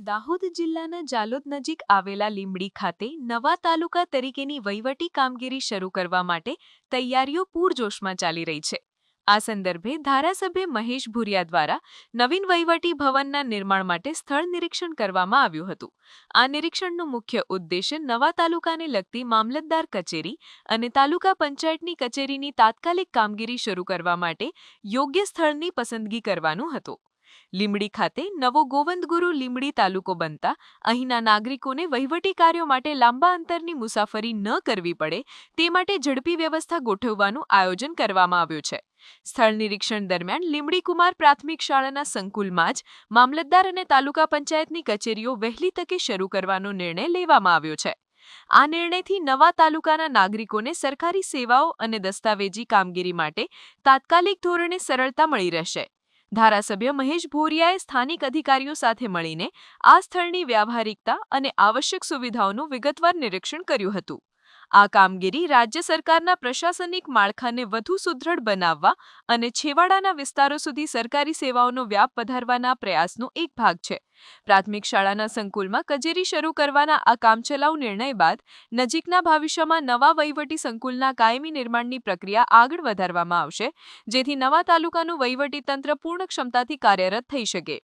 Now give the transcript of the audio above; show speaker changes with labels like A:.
A: દાહોદ જિલ્લાના જાલોદ નજીક આવેલા લીંબડી ખાતે નવા તાલુકા તરીકેની વહીવટી કામગીરી શરૂ કરવા માટે તૈયારીઓ પૂરજોશમાં ચાલી રહી છે। આ સંદર્ભે ધારાસભ્ય મહેશ ભુરિયા દ્વારા નવીન વહીવટી ભવનના નિર્માણ માટે સ્થળ નિરીક્ષણ કરવામાં આવ્યું હતું। આ નિરીક્ષણનો મુખ્ય ઉદ્દેશ્ય નવા તાલુકાને લગતી મામલતદાર કચેરી અને તાલુકા પંચાયતની કચેરીની તાત્કાલિક કામગીરી શરૂ કરવા માટે યોગ્ય સ્થળની પસંદગી કરવાનું હતું। લીંબડી ખાતે નવો ગોવંદગુરુ લીંબડી તાલુકો બનતા અહીંના નાગરિકોને વહીવટી કાર્યો માટે લાંબા અંતરની મુસાફરી ન કરવી પડે તે માટે ઝડપી વ્યવસ્થા ગોઠવવાનું આયોજન કરવામાં આવ્યું છે। સ્થળ નિરીક્ષણ દરમિયાન લીંબડી કુમાર પ્રાથમિક શાળાના સંકુલમાં જ મામલતદાર અને તાલુકા પંચાયતની કચેરીઓ વહેલી તકે શરૂ કરવાનો નિર્ણય લેવામાં આવ્યો છે। આ નિર્ણયથી નવા તાલુકાના નાગરિકોને સરકારી સેવાઓ અને દસ્તાવેજી કામગીરી માટે તાત્કાલિક ધોરણે સરળતા મળી રહેશે। ધારાસભ્ય મહેશ ભુરિયાએ સ્થાનિક અધિકારીઓ સાથે મળીને આ સ્થળની વ્યાવહારિકતા અને આવશ્યક સુવિધાઓનું વિગતવાર નિરીક્ષણ કર્યું હતું। આ કામગીરી રાજ્ય સરકારના પ્રશાસનિક માળખાને વધુ સુદૃઢ બનાવવા અને છેવાડાના વિસ્તારો સુધી સરકારી સેવાઓનો વ્યાપ વધારવાના પ્રયાસનો એક ભાગ છે। પ્રાથમિક શાળાના સંકુલમાં કચેરી શરૂ કરવાના આ કામચલાઉ નિર્ણય બાદ નજીકના ભવિષ્યમાં નવા વહીવટી સંકુલના કાયમી નિર્માણની પ્રક્રિયા આગળ વધારવામાં આવશે, જેથી નવા તાલુકાનું વહીવટી તંત્ર પૂર્ણ ક્ષમતાથી કાર્યરત થઈ શકે।